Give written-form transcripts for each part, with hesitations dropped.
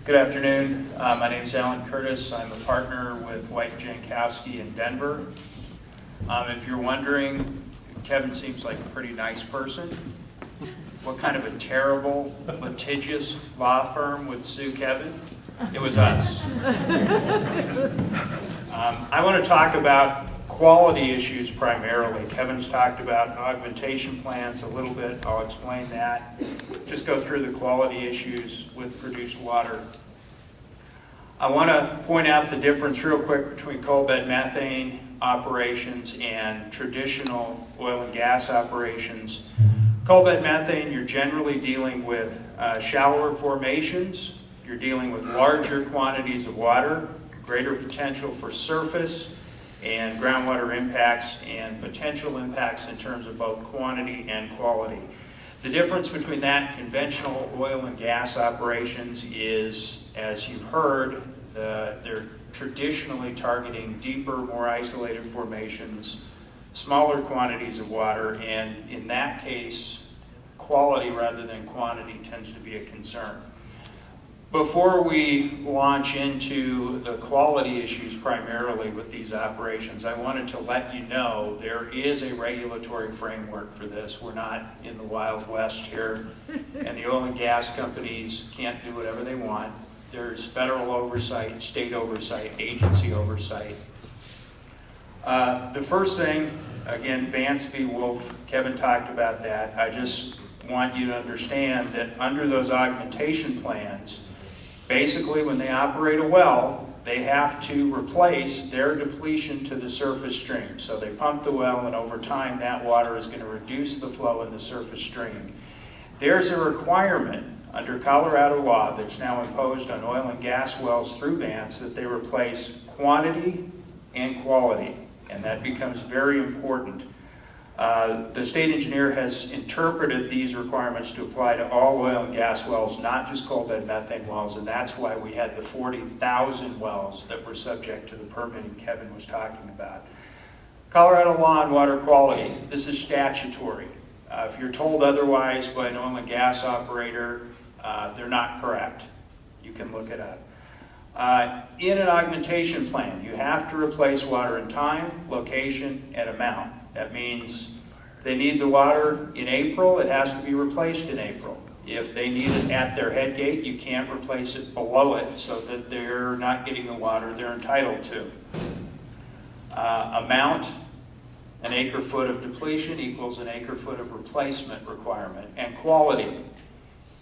Good afternoon. My name is Alan Curtis. I'm a partner with White & Jankowski in Denver. If you're wondering, Kevin seems like a pretty nice person. What kind of a terrible, litigious law firm would sue Kevin? It was us. I want to talk about quality issues primarily. Kevin's talked about augmentation plans a little bit. I'll explain that. Just go through the quality issues with produced water. I want to point out the difference real quick between coal bed methane operations and traditional oil and gas operations. Coal bed methane, you're generally dealing with shallower formations. You're dealing with larger quantities of water, greater potential for surface and groundwater impacts and potential impacts in terms of both quantity and quality. The difference between that and conventional oil and gas operations is, as you've heard, they're traditionally targeting deeper, more isolated formations, smaller quantities of water, and in that case, quality rather than quantity tends to be a concern. Before we launch into the quality issues primarily with these operations, I wanted to let you know there is a regulatory framework for this. We're not in the Wild West here, and the oil and gas companies can't do whatever they want. There's federal oversight, state oversight, agency oversight. The first thing, again, Vance v. Wolf, Kevin talked about that. I just want you to understand that under those augmentation plans, basically, when they operate a well, they have to replace their depletion to the surface stream. So they pump the well, and over time, that water is going to reduce the flow in the surface stream. There's a requirement under Colorado law that's now imposed on oil and gas wells through Vance that they replace quantity and quality, and that becomes very important. The state engineer has interpreted these requirements to apply to all oil and gas wells, not just coal bed methane wells, and that's why we had the 40,000 wells that were subject to the permitting Kevin was talking about. Colorado law on water quality, this is statutory. If you're told otherwise by an oil and gas operator, they're not correct. You can look it up. In an augmentation plan, you have to replace water in time, location, and amount. That means if they need the water in April, it has to be replaced in April. If they need it at their head gate, you can't replace it below it so that they're not getting the water they're entitled to. Amount, an acre foot of depletion equals an acre foot of replacement requirement. And quality,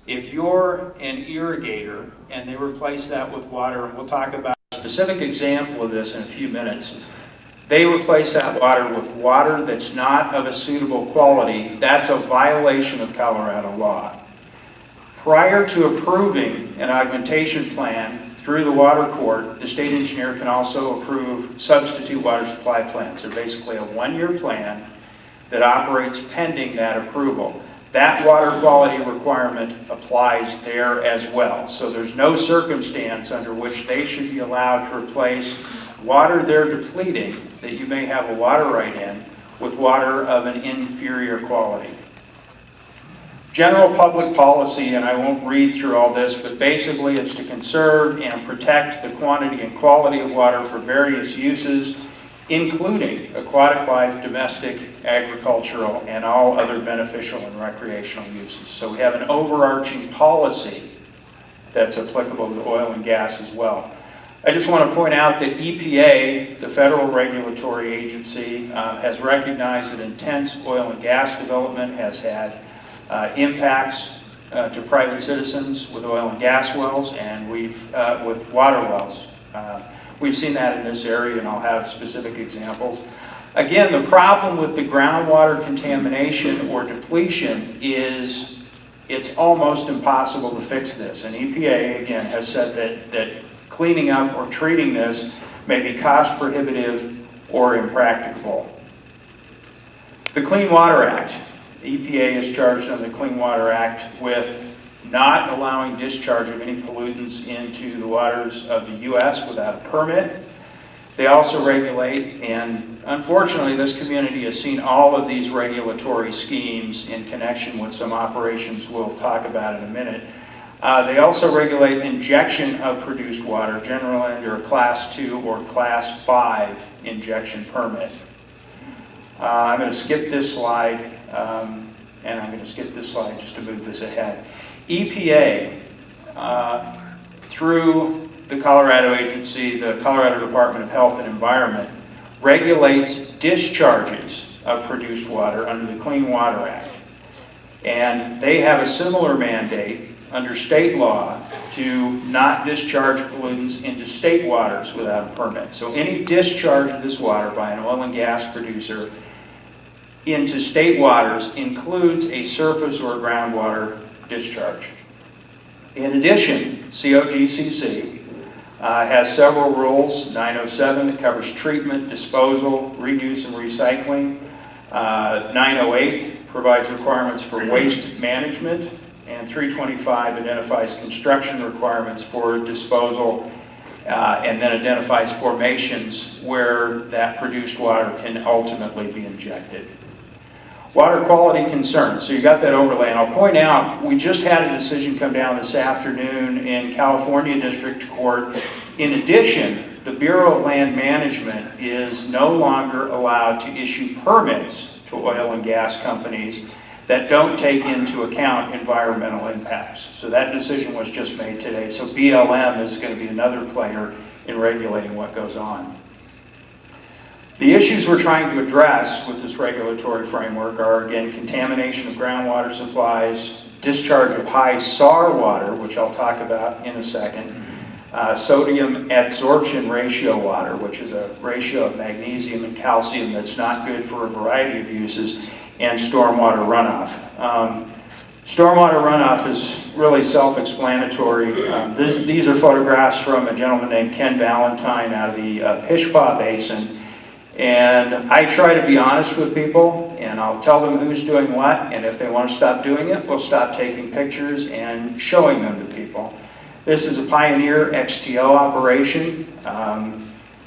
if you're an irrigator and they replace that with water, and we'll talk about a specific example of this in a few minutes, they replace that water with water that's not of a suitable quality, that's a violation of Colorado law. Prior to approving an augmentation plan through the water court, the state engineer can also approve substitute water supply plans. They're basically a one-year plan that operates pending that approval. That water quality requirement applies there as well. So there's no circumstance under which they should be allowed to replace water they're depleting that you may have a water right in with water of an inferior quality. General public policy, and I won't read through all this, but basically it's to conserve and protect the quantity and quality of water for various uses, including aquatic life, domestic, agricultural, and all other beneficial and recreational uses. So we have an overarching policy that's applicable to oil and gas as well. I just want to point out that EPA, the federal regulatory agency, has recognized that intense oil and gas development has had impacts to private citizens with oil and gas wells and with water wells. We've seen that in this area, and I'll have specific examples. Again, the problem with the groundwater contamination or depletion is it's almost impossible to fix this. And EPA, again, has said that cleaning up or treating this may be cost prohibitive or impracticable. The Clean Water Act. The EPA is charged under the Clean Water Act with not allowing discharge of any pollutants into the waters of the U.S. without a permit. They also regulate, and unfortunately this community has seen all of these regulatory schemes in connection with some operations we'll talk about in a minute. They also regulate injection of produced water, generally under a Class 2 or Class 5 injection permit. I'm going to skip this slide, and I'm going to skip this slide just to move this ahead. EPA, through the Colorado agency, the Colorado Department of Health and Environment, regulates discharges of produced water under the Clean Water Act. And they have a similar mandate under state law to not discharge pollutants into state waters without a permit. So any discharge of this water by an oil and gas producer into state waters includes a surface or groundwater discharge. In addition, COGCC has several rules. 907 that covers treatment, disposal, reuse, and recycling. 908 provides requirements for waste management, and 325 identifies construction requirements for disposal, and then identifies formations where that produced water can ultimately be injected. Water quality concerns. So you got that overlay, and I'll point out, we just had a decision come down this afternoon in California District Court. In addition, the Bureau of Land Management is no longer allowed to issue permits to oil and gas companies that don't take into account environmental impacts. So that decision was just made today. So BLM is going to be another player in regulating what goes on. The issues we're trying to address with this regulatory framework are, again, contamination of groundwater supplies, discharge of high SAR water, which I'll talk about in a second, sodium adsorption ratio water, which is a ratio of magnesium and calcium that's not good for a variety of uses, and stormwater runoff. Stormwater runoff is really self-explanatory. These are photographs from a gentleman named Ken Valentine out of the Pishpah Basin. And I try to be honest with people, and I'll tell them who's doing what, and if they want to stop doing it, we'll stop taking pictures and showing them to people. This is a Pioneer XTO operation.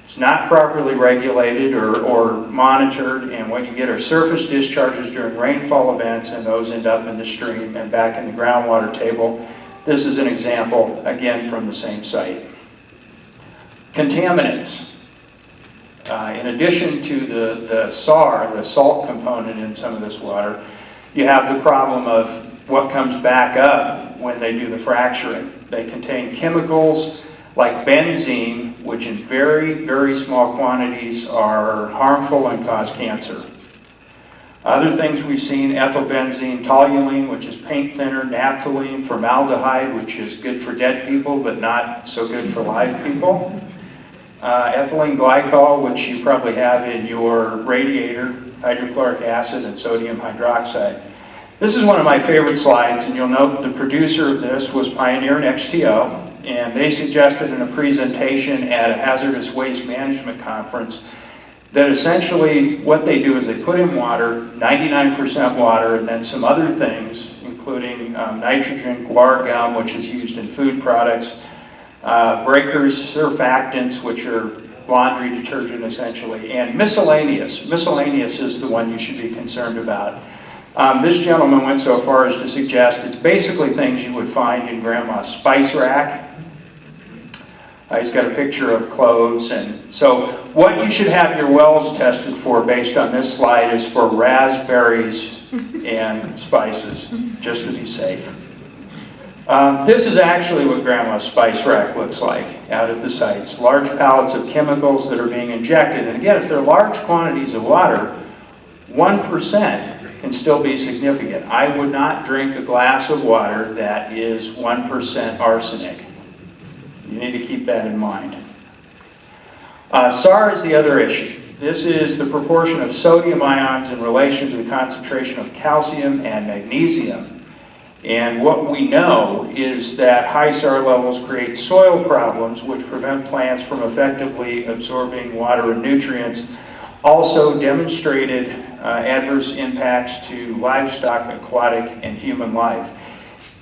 It's not properly regulated or monitored, and what you get are surface discharges during rainfall events, and those end up in the stream and back in the groundwater table. This is an example, again, from the same site. Contaminants. In addition to the SAR, the salt component in some of this water, you have the problem of what comes back up when they do the fracturing. They contain chemicals like benzene, which in very, very small quantities are harmful and cause cancer. Other things we've seen, ethylbenzene, toluene, which is paint thinner, naphthalene, formaldehyde, which is good for dead people but not so good for live people. Ethylene glycol, which you probably have in your radiator, hydrochloric acid, and sodium hydroxide. This is one of my favorite slides, and you'll note the producer of this was Pioneer and XTO, and they suggested in a presentation at a hazardous waste management conference that essentially what they do is they put in water, 99% water, and then some other things, including nitrogen, guar gum, which is used in food products, breakers, surfactants, which are laundry detergent essentially, and miscellaneous. Miscellaneous is the one you should be concerned about. This gentleman went so far as to suggest it's basically things you would find in grandma's spice rack. He's got a picture of cloves, and so what you should have your wells tested for based on this slide is for raspberries and spices, just to be safe. This is actually what grandma's spice rack looks like out at the sites. Large pallets of chemicals that are being injected. And again, if they're large quantities of water, 1% can still be significant. I would not drink a glass of water that is 1% arsenic. You need to keep that in mind. SAR is the other issue. This is the proportion of sodium ions in relation to the concentration of calcium and magnesium. And what we know is that high SAR levels create soil problems which prevent plants from effectively absorbing water and nutrients. Also demonstrated adverse impacts to livestock, aquatic, and human life.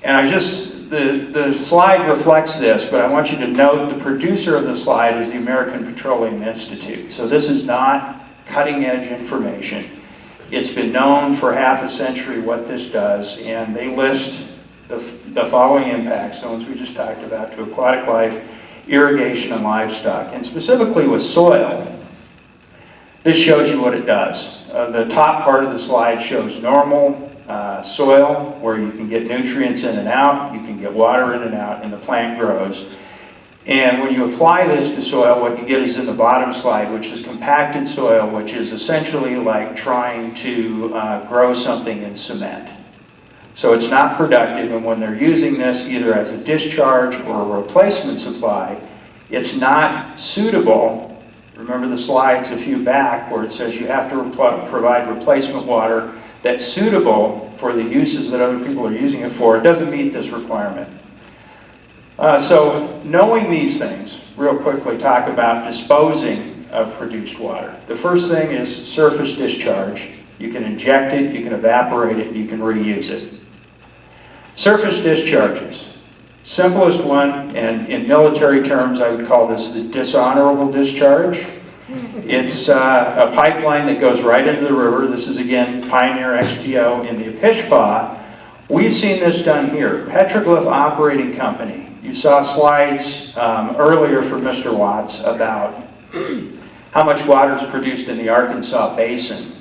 And the slide reflects this, but I want you to note the producer of the slide is the American Petroleum Institute. So this is not cutting-edge information. It's been known for half a century what this does, and they list the following impacts, the ones we just talked about, to aquatic life, irrigation, and livestock. And specifically with soil, this shows you what it does. The top part of the slide shows normal soil, where you can get nutrients in and out, you can get water in and out, and the plant grows. And when you apply this to soil, what you get is in the bottom slide, which is compacted soil, which is essentially like trying to grow something in cement. So it's not productive, and when they're using this either as a discharge or a replacement supply, it's not suitable. Remember the slides a few back where it says you have to provide replacement water that's suitable for the uses that other people are using it for. It doesn't meet this requirement. So knowing these things, real quickly talk about disposing of produced water. The first thing is surface discharge. You can inject it, you can evaporate it, and you can reuse it. Surface discharges. Simplest one, and in military terms I would call this the dishonorable discharge. It's a pipeline that goes right into the river. This is again Pioneer XTO in the Apishpa. We've seen this done here. Petroglyph Operating Company. You saw slides earlier from Mr. Watts about how much water is produced in the Arkansas Basin.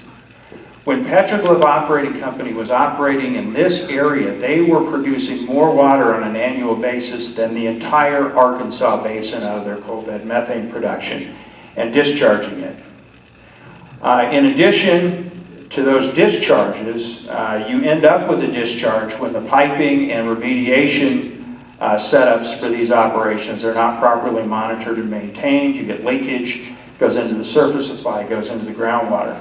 When Petroglyph Operating Company was operating in this area, they were producing more water on an annual basis than the entire Arkansas Basin out of their coal bed methane production, and discharging it. In addition to those discharges, you end up with a discharge when the piping and remediation setups for these operations are not properly monitored and maintained. You get leakage, goes into the surface supply, goes into the groundwater.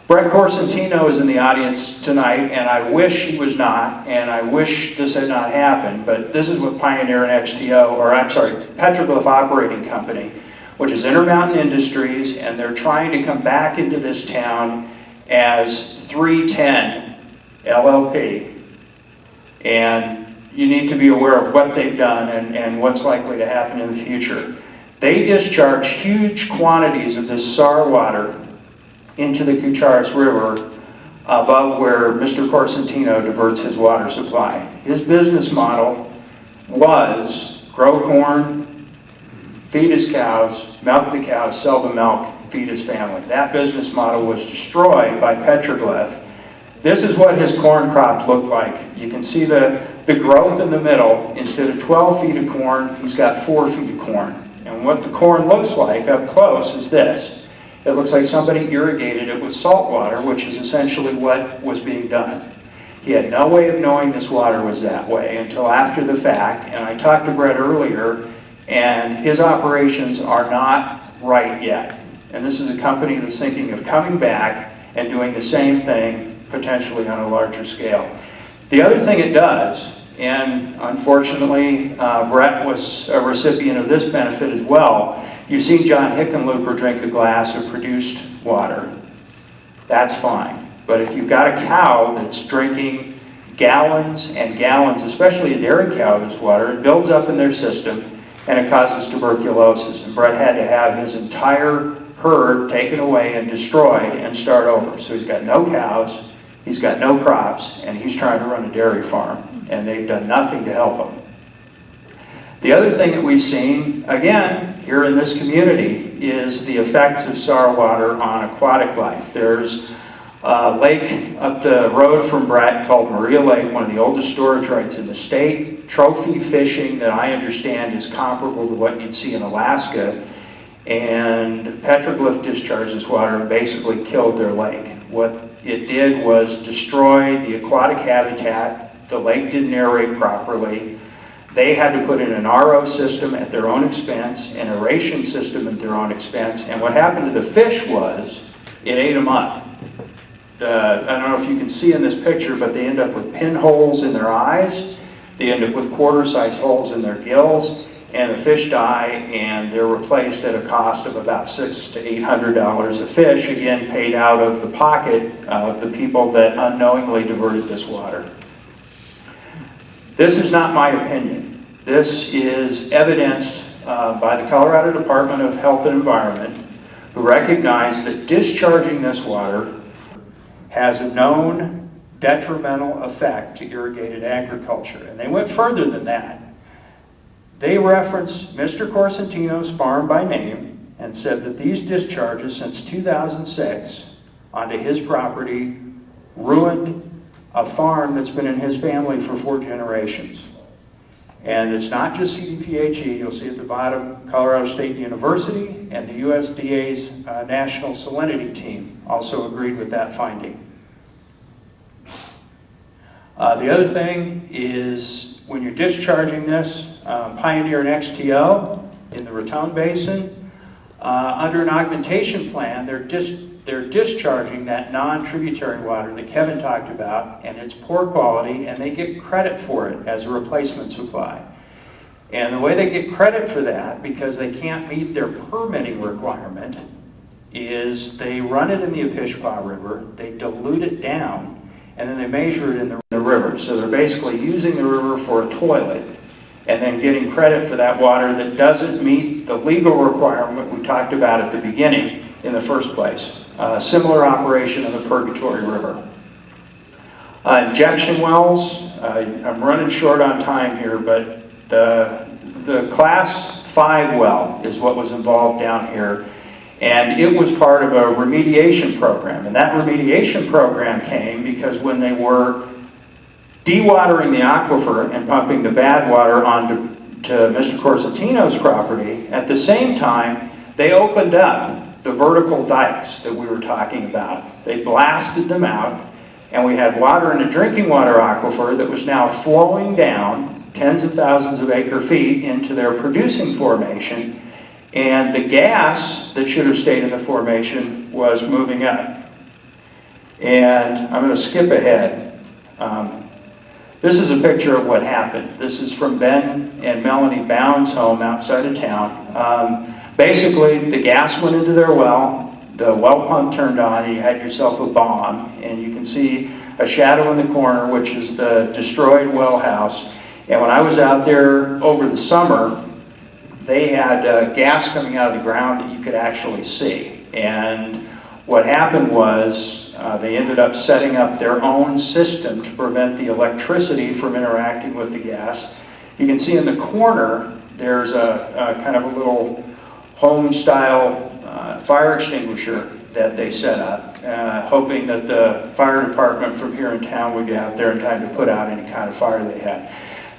Brett Corsentino is in the audience tonight, and I wish he was not, and I wish this had not happened, but this is what Pioneer and XTO, or I'm sorry, Petroglyph Operating Company, which is Intermountain Industries, and they're trying to come back into this town as 310 LLP. And you need to be aware of what they've done and what's likely to happen in the future. They discharge huge quantities of this SAR water into the Kucharis River above where Mr. Corsentino diverts his water supply. His business model was grow corn, feed his cows, milk the cows, sell the milk, feed his family. That business model was destroyed by Petroglyph. This is what his corn crop looked like. You can see the growth in the middle. Instead of 12 feet of corn, he's got 4 feet of corn. And what the corn looks like up close is this. It looks like somebody irrigated it with salt water, which is essentially what was being done. He had no way of knowing this water was that way until after the fact, and I talked to Brett earlier, and his operations are not right yet. And this is a company that's thinking of coming back and doing the same thing, potentially on a larger scale. The other thing it does, and unfortunately Brett was a recipient of this benefit as well, you've seen John Hickenlooper drink a glass of produced water. That's fine. But if you've got a cow that's drinking gallons and gallons, especially a dairy cow, this water, it builds up in their system and it causes tuberculosis. And Brett had to have his entire herd taken away and destroyed and start over. So he's got no cows, he's got no crops, and he's trying to run a dairy farm. And they've done nothing to help him. The other thing that we've seen, again, here in this community, is the effects of SAR water on aquatic life. There's a lake up the road from Brett called Maria Lake, one of the oldest storage rights in the state. Trophy fishing that I understand is comparable to what you'd see in Alaska. And Petroglyph discharged this water and basically killed their lake. What it did was destroy the aquatic habitat. The lake didn't aerate properly. They had to put in an RO system at their own expense, an aeration system at their own expense, and what happened to the fish was, it ate them up. I don't know if you can see in this picture, but they end up with pinholes in their eyes, they end up with quarter-sized holes in their gills, and the fish die, and they're replaced at a cost of about $600 to $800 a fish, again paid out of the pocket of the people that unknowingly diverted this water. This is not my opinion. This is evidenced by the Colorado Department of Health and Environment, who recognize that discharging this water has a known detrimental effect to irrigated agriculture. And they went further than that. They referenced Mr. Corsentino's farm by name and said that these discharges since 2006 onto his property ruined a farm that's been in his family for 4 generations. And it's not just CDPHE, you'll see at the bottom, Colorado State University and the USDA's National Salinity Team also agreed with that finding. The other thing is when you're discharging this, Pioneer and XTO in the Raton Basin, under an augmentation plan, they're discharging that non-tributary water that Kevin talked about, and it's poor quality, and they get credit for it as a replacement supply. And the way they get credit for that, because they can't meet their permitting requirement, is they run it in the Apishpa River, they dilute it down, and then they measure it in the river. So they're basically using the river for a toilet, and then getting credit for that water that doesn't meet the legal requirement we talked about at the beginning in the first place. Similar operation in the Purgatory River. Injection wells, I'm running short on time here, but the Class 5 well is what was involved down here, and it was part of a remediation program. And that remediation program came because when they were dewatering the aquifer and pumping the bad water onto Mr. Corsentino's property, at the same time, they opened up the vertical dikes that we were talking about. They blasted them out, and we had water in a drinking water aquifer that was now flowing down tens of thousands of acre feet into their producing formation, and the gas that should have stayed in the formation was moving up. And I'm going to skip ahead. This is a picture of what happened. This is from Ben and Melanie Bound's home outside of town. Basically, the gas went into their well, the well pump turned on, and you had yourself a bomb. And you can see a shadow in the corner, which is the destroyed well house. And when I was out there over the summer, they had gas coming out of the ground that you could actually see. And what happened was they ended up setting up their own system to prevent the electricity from interacting with the gas. You can see in the corner, there's a kind of a little home-style fire extinguisher that they set up, hoping that the fire department from here in town would get out there in time to put out any kind of fire they had.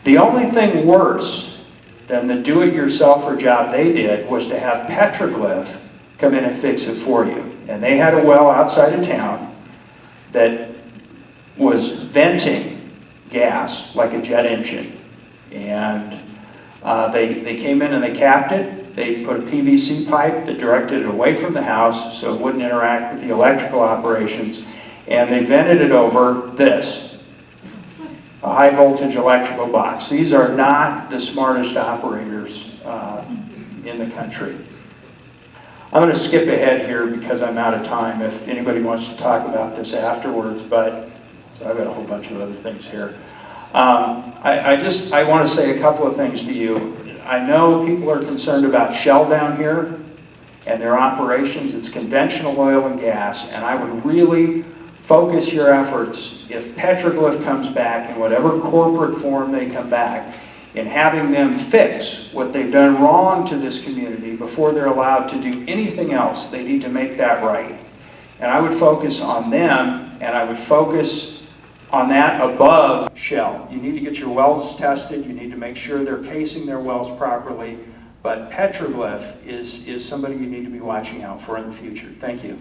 The only thing worse than the do-it-yourselfer job they did was to have Petroglyph come in and fix it for you. And they had a well outside of town that was venting gas like a jet engine. And they came in and they capped it. They put a PVC pipe that directed it away from the house so it wouldn't interact with the electrical operations. And they vented it over this, a high voltage electrical box. These are not the smartest operators in the country. I'm going to skip ahead here because I'm out of time if anybody wants to talk about this afterwards, but so I've got a whole bunch of other things here. I want to say a couple of things to you. I know people are concerned about Shell down here and their operations. It's conventional oil and gas, and I would really focus your efforts, if Petroglyph comes back in whatever corporate form they come back, in having them fix what they've done wrong to this community before they're allowed to do anything else. They need to make that right. And I would focus on them, and I would focus on that above Shell. You need to get your wells tested. You need to make sure they're casing their wells properly. But Petroglyph is somebody you need to be watching out for in the future. Thank you.